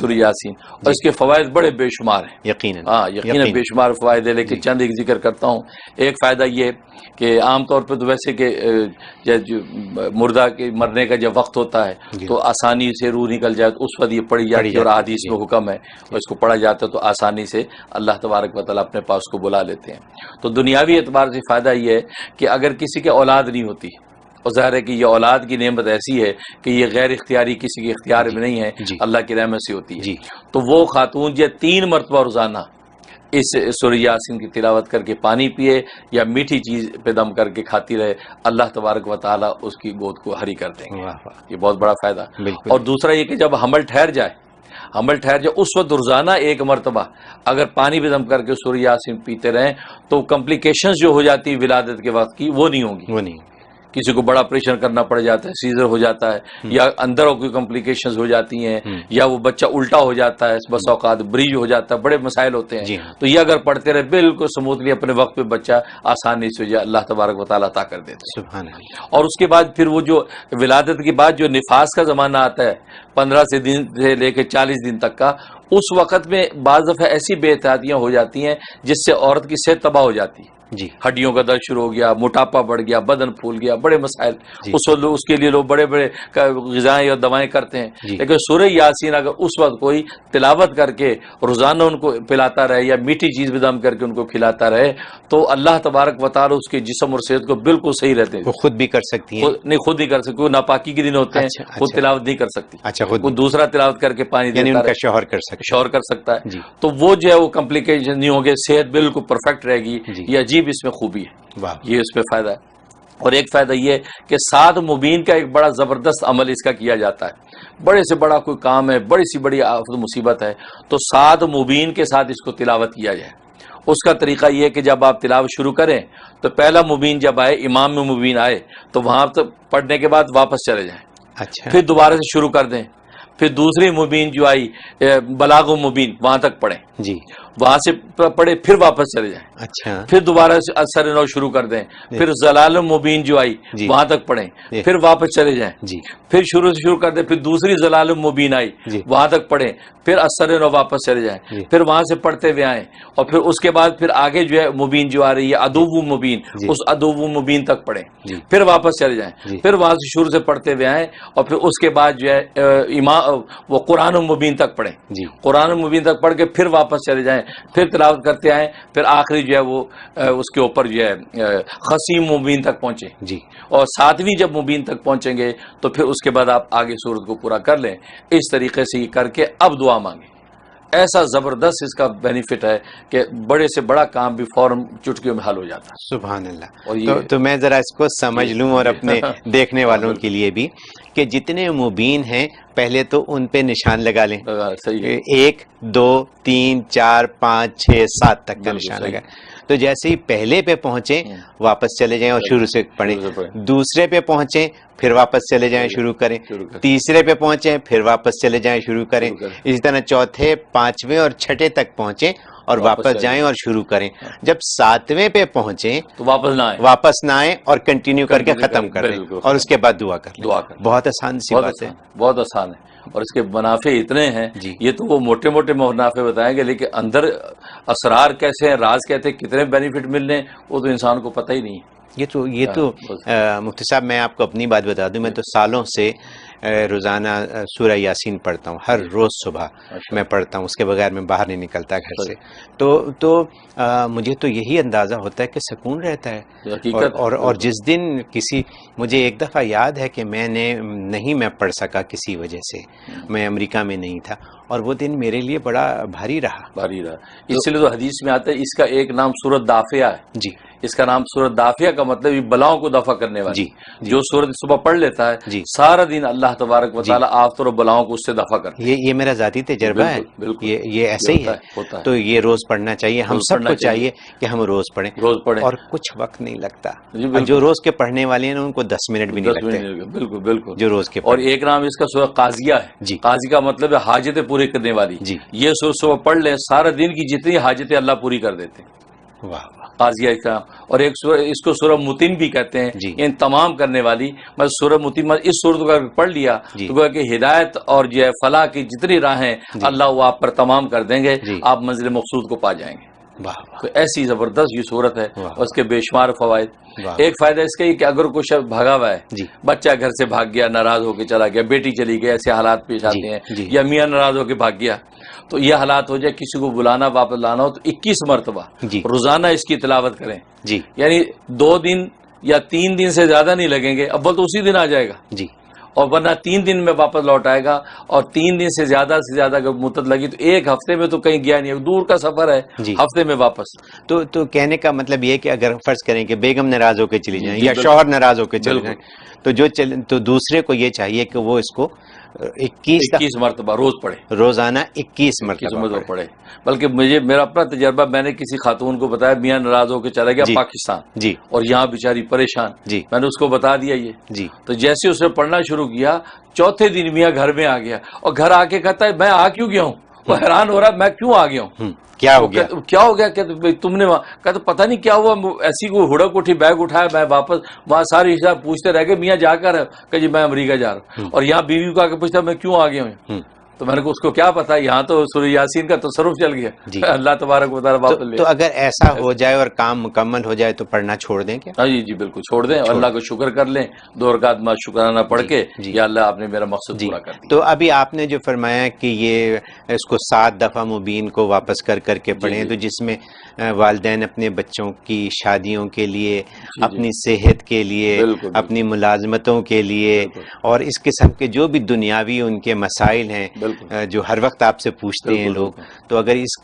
سورہ یاسین، اور اس کے فوائد بڑے بے شمار ہیں یقیناً، ہاں یقیناً بے شمار فوائد ہے، لیکن چند ایک ذکر کرتا ہوں۔ ایک فائدہ یہ کہ عام طور پہ تو ویسے کہ مردہ کے مرنے کا جب وقت ہوتا ہے تو آسانی سے روح نکل جائے تو اس وقت یہ پڑھی جاتی ہے، اور احادیث میں حکم ہے اور اس کو پڑھا جاتا ہے تو آسانی سے اللہ تبارک و تعالیٰ اپنے پاس کو بلا لیتے ہیں۔ تو دنیاوی اعتبار سے فائدہ یہ ہے کہ اگر کسی کے اولاد نہیں ہوتی، اور ظاہر ہے کہ یہ اولاد کی نعمت ایسی ہے کہ یہ غیر اختیاری کسی کے اختیار میں نہیں ہے، اللہ کی رحمت سے ہوتی ہے، تو وہ خاتون جو 3 مرتبہ روزانہ اس سورہ یاسین کی تلاوت کر کے پانی پیے یا میٹھی چیز پہ دم کر کے کھاتی رہے، اللہ تبارک و تعالیٰ اس کی گود کو ہری کر دیں گے۔ یہ بہت بڑا فائدہ۔ اور دوسرا یہ کہ جب حمل ٹھہر جائے اس وقت روزانہ 1 مرتبہ اگر پانی پہ دم کر کے سورہ یاسین پیتے رہیں تو کمپلیکیشنز جو ہو جاتی ہیں ولادت کے وقت کی وہ نہیں ہوں گی۔ کسی کو بڑا آپریشن کرنا پڑ جاتا ہے، سیزر ہو جاتا ہے، یا اندر کوئی کمپلیکیشنز ہو جاتی ہیں، یا وہ بچہ الٹا ہو جاتا ہے، بس اوقات بریج ہو جاتا ہے، بڑے مسائل ہوتے ہیں۔ تو یہ اگر پڑھتے رہے بالکل سموتھلی اپنے وقت پہ بچہ آسانی سے اللہ تبارک و تعالیٰ عطا کر دیتے ہیں۔ سبحان اللہ۔ اور اس کے بعد پھر وہ جو ولادت کے بعد جو نفاس کا زمانہ آتا ہے 15 دن سے لے کے 40 دن تک کا، اس وقت میں بعض دفعہ ایسی بے احتیاطیاں ہو جاتی ہیں جس سے عورت کی صحت تباہ ہو جاتی ہے، ہڈیوں کا درد شروع ہو گیا، موٹاپا بڑھ گیا، بدن پھول گیا، بڑے مسائل۔ اس وقت اس کے لیے لوگ بڑے بڑے غذائیں اور دوائیں کرتے ہیں، لیکن سورہ یاسین اگر اس وقت کوئی تلاوت کر کے روزانہ ان کو پلاتا رہے یا میٹھی چیز بھی دم کر کے ان کو کھلاتا رہے تو اللہ تبارک و تعالیٰ اس کے جسم اور صحت کو بالکل صحیح رہتے ہیں۔ وہ خود بھی کر سکتی ہیں؟ نہیں، خود نہیں کر سکتی، وہ ناپاکی کے دن ہوتے ہیں، خود تلاوت نہیں کر سکتی، خود وہ دوسرا تلاوت کر کے پانی یعنی دیتا ان کا شوہر کر سکتا ہے، تو وہ جو ہے وہ کمپلیکیشن نہیں ہوں گے، صحت بالکل پرفیکٹ رہے گی۔ یہ عجیب اس میں خوبی ہے، یہ اس میں فائدہ ہے۔ اور ایک فائدہ یہ کہ 7 مبین کا ایک بڑا زبردست عمل اس کا کیا جاتا ہے، بڑے سے بڑا کوئی کام ہے، بڑی سی بڑی آفت مصیبت ہے تو 7 مبین کے ساتھ اس کو تلاوت کیا جائے۔ اس کا طریقہ یہ ہے کہ جب آپ تلاوت شروع کریں تو پہلا مبین جب آئے، امام میں مبین آئے تو وہاں پڑھنے کے بعد واپس چلے جائیں، پھر دوبارہ سے شروع کر دیں، پھر دوسری مبین جو آئی بلاغ و مبین وہاں تک پڑھیں، وہاں سے پڑھے پھر واپس چلے جائیں، پھر دوبارہ سے اثر نو شروع کر دیں، پھر ضلال مبین جو آئی وہاں تک پڑھیں، پھر واپس چلے جائیں، پھر شروع سے شروع کر دیں، پھر دوسری ضلال مبین آئی وہاں تک پڑھیں، پھر اثر نو واپس چلے جائیں، پھر وہاں سے پڑھتے ہوئے آئیں، اور پھر اس کے بعد پھر آگے جو ہے مبین جو آ رہی ہے عدو مبین، اس عدو مبین تک پڑھیں، پھر واپس چلے جائیں، پھر وہاں سے شروع سے پڑھتے ہوئے آئیں، اور پھر اس کے بعد جو ہے وہ قرآن مبین تک پڑھیں، قرآن مبین تک پڑھ کے پھر واپس چلے جائیں، پھر تلاوت کرتے آئیں، پھر آخری جو ہے وہ اس کے اوپر جو ہے خصیم مبین تک پہنچے، اور 7ویں جب مبین تک پہنچیں گے تو پھر اس کے بعد آپ آگے سورت کو پورا کر لیں۔ اس طریقے سے یہ کر کے اب دعا مانگیں۔ ایسا زبردست اس کا بینیفٹ ہے کہ بڑے سے بڑا کام بھی فوراً چٹکیوں میں حل ہو جاتا ہے۔ سبحان اللہ۔ تو میں ذرا اس کو سمجھ لوں اور اپنے دیکھنے والوں کے لیے بھی کہ جتنے مبین ہیں پہلے تو ان پہ نشان لگا لیں، 1 2 3 4 5 6 7 تک کا نشان لگائیں، تو جیسے ہی پہلے پہ پہنچیں واپس چلے جائیں اور شروع سے پڑھیں، دوسرے پہ پہنچیں پھر واپس چلے جائیں شروع کریں، تیسرے پہ پہنچیں پھر واپس چلے جائیں شروع کریں، اسی طرح چوتھے 5ویں اور 6ٹھے تک پہنچیں اور واپس جائیں اور شروع کریں۔ جب 7ویں پہ پہنچیں تو واپس نہ آئیں اور کنٹینیو کر کے ختم کر دیں اور اس کے بعد دعا کر لیں۔ بہت آسان سی بات ہے، بہت آسان ہے، اور اس کے منافع اتنے ہیں، یہ تو وہ موٹے موٹے منافع بتائیں گے، لیکن اندر اسرار کیسے ہیں، راز کہتے ہیں، کتنے بینیفٹ ملنے وہ تو انسان کو پتہ ہی نہیں ہے۔ یہ تو مفتی صاحب میں آپ کو اپنی بات بتا دوں، میں تو سالوں سے روزانہ سورہ یاسین پڑھتا ہوں، ہر روز صبح میں پڑھتا ہوں، اس کے بغیر میں باہر نہیں نکلتا گھر سے، تو مجھے تو یہی اندازہ ہوتا ہے کہ سکون رہتا ہے۔ اور جس دن مجھے ایک دفعہ یاد ہے کہ میں پڑھ سکا کسی وجہ سے، میں امریکہ میں نہیں تھا، اور وہ دن میرے لیے بڑا بھاری رہا۔ اس لیے تو حدیث میں آتا ہے اس کا ایک نام سورۃ دافیہ ہے، اس کا نام سورۃ دافیہ کا مطلب بلاؤں کو دفع کرنے والی، جو سورۃ صبح پڑھ لیتا ہے سارا دن اللہ تبارک و تعالیٰ آفت اور بلاؤں کو اس سے دفع کرتا ہے۔ یہ میرا ذاتی تجربہ ہے، یہ ایسے ہی ہے، تو یہ روز پڑھنا چاہیے، ہم سب کو چاہیے کہ ہم روز پڑھیں، اور کچھ وقت نہیں لگتا، جو روز کے پڑھنے والے ہیں ان کو 10 منٹ بھی نہیں لگتے، بالکل بالکل جو روز کے۔ اور ایک نام اس کا سورہ قاضیہ ہے، قاضی کا مطلب ہے حاجتیں پوری کرنے والی، یہ سورہ صبح پڑھ لیں سارا دن کی جتنی حاجتیں اللہ پوری کر دیتے ہیں۔ قاضیہ اکرام. اور ایک سورہ اس کو سورہ متن بھی کہتے ہیں, ان تمام کرنے والی. میں سورہ متن اس صورت کو پڑھ لیا تو گویا کہ ہدایت اور جو ہے فلاح کی جتنی راہیں اللہ وہ آپ پر تمام کر دیں گے, آپ منزل مقصود کو پا جائیں گے. تو ایسی زبردست یہ صورت ہے, اور اس کے بے شمار فوائد. ایک فائدہ اس کا یہ کہ اگر کوئی شخص بھاگا ہوا ہے, بچہ گھر سے بھاگ گیا, ناراض ہو کے چلا گیا, بیٹی چلی گئی, ایسے حالات پیش آتے ہیں, یا میاں ناراض ہو کے بھاگ گیا, تو یہ حالات ہو جائے کسی کو بلانا واپس لانا ہو تو 21 مرتبہ روزانہ اس کی تلاوت کریں. یعنی 2 دن یا 3 دن سے زیادہ نہیں لگیں گے, اول تو اسی دن آ جائے گا, اور ورنہ 3 دن میں واپس لوٹ آئے گا, اور 3 دن سے زیادہ اگر مدت لگی تو 1 ہفتے میں تو کہیں گیا نہیں, دور کا سفر ہے, ہفتے میں واپس. تو کہنے کا مطلب یہ کہ اگر فرض کریں کہ بیگم ناراض ہو کے چلی جائیں یا شوہر ناراض ہو کے چلے جائیں, تو دوسرے کو یہ چاہیے کہ وہ اس کو 21 مرتبہ روز پڑھے, روزانہ 21 مرتبہ پڑھے. بلکہ میرا اپنا تجربہ, میں نے کسی خاتون کو بتایا, میاں ناراض ہو کے چلا گیا پاکستان, اور یہاں بیچاری پریشان, میں نے اس کو بتا دیا یہ, تو جیسے اس نے پڑھنا شروع کیا, چوتھے دن میاں گھر میں آ گیا, اور گھر آ کے کہتا ہے میں آ کیوں گیا ہوں, وہ حیران ہو رہا میں کیوں آ گیا ہوں, کیا ہو گیا, کیا ہو گیا, کہ تم نے کہا پتہ نہیں کیا ہوا, ایسی کوئی ہڑک اٹھی, بیگ اٹھایا, میں واپس وہاں ساری حساب پوچھتے رہ گئے, میاں جا کر کہ جی میں امریکہ جا رہا ہوں, اور یہاں بیوی کو آ کے پوچھتا میں کیوں آ گیا ہوں, تو میں نے کہا اس کو کیا پتا, یہاں تو سورہ یاسین کا تصرف چل گیا, اللہ تبارک و تعالیٰ واپس لے. تو اگر ایسا ہو جائے اور کام مکمل ہو جائے تو پڑھنا چھوڑ دیں کیا؟ جی بالکل چھوڑ دیں, اللہ کو شکر کر لیں, 2 رکعت میں شکرانہ پڑھ کے, یا اللہ آپ نے میرا مقصد پورا کر دیا. تو ابھی آپ نے جو فرمایا کہ یہ اس کو 7 دفعہ مبین کو واپس کر کے پڑھیں, تو جس میں والدین اپنے بچوں کی شادیوں کے لیے, اپنی صحت کے لیے, اپنی ملازمتوں کے لیے, اور اس قسم کے جو بھی دنیاوی ان کے مسائل ہیں جو ہر وقت آپ سے پوچھتے ہیں لوگ, تو اگر اس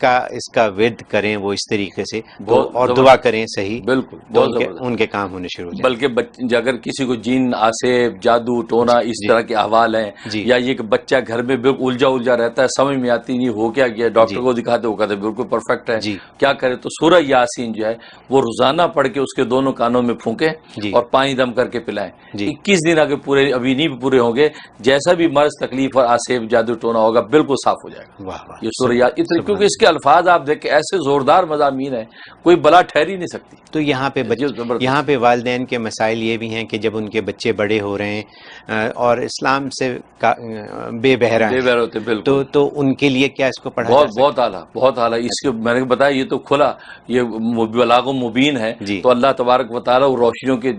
کا ورد کریں وہ اس طریقے سے, اور دعا کریں صحیح, بالکل ان کے کام ہونے شروع ہو جائیں. بلکہ اگر کسی کو جن, آسیب, جادو ٹونا اس طرح کے احوال ہیں, یا یہ کہ بچہ گھر میں بالکل الجھا رہتا ہے, سمجھ میں آتی نہیں ہو کیا گیا, ڈاکٹر کو دکھاتے وہ کہتے بالکل پرفیکٹ ہے, کیا کرے, تو سورہ یاسین جو ہے وہ روزانہ پڑھ کے اس کے دونوں کانوں میں پھونکیں, اور پانی دم کر کے پلائیں. 21 دن اگر پورے ابھی نہیں پورے ہوں گے, جیسا بھی مرض, تکلیف اور آسیب, جادو ٹونا ہوگا بالکل صاف ہو جائے گا. یہ سورہ یاسین, کیونکہ اس کے الفاظ آپ دیکھیں ایسے زوردار مضامین ہیں, کوئی بلا ٹھہر ہی نہیں سکتی. تو یہاں پہ والدین کے مسائل یہ بھی ہیں کہ جب ان کے بچے بڑے ہو رہے ہیں اور اسلام سے بے بہرا ہیں, تو ان کے لیے کیا اس کو پڑھا بہت اعلیٰ. اس کو میں نے بتایا یہ تو کھلا, یہ بلاغ و مبین ہے, تو اللہ تبارک و تعالیٰ وہ روشنیوں کے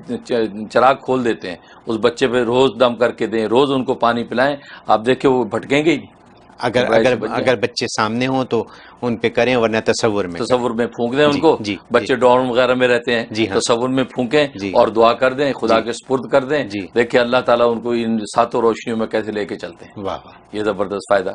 چراغ کھول دیتے ہیں, اس بچے پہ روز دم کر کے دیں, روز ان کو پانی پلائیں, آپ دیکھیں وہ بھٹکیں گے ہی نہیں. اگر بچے سامنے ہوں تو ان پہ کریں, ورنہ تصور میں پھونک دیں ان کو. بچے ڈورم وغیرہ میں رہتے ہیں, تصور میں پھونکیں اور دعا کر دیں, خدا کے سپرد کر دیں. دیکھیں اللہ تعالیٰ ان کو ان 7 روشنیوں میں کیسے لے کے چلتے ہیں. یہ زبردست فائدہ.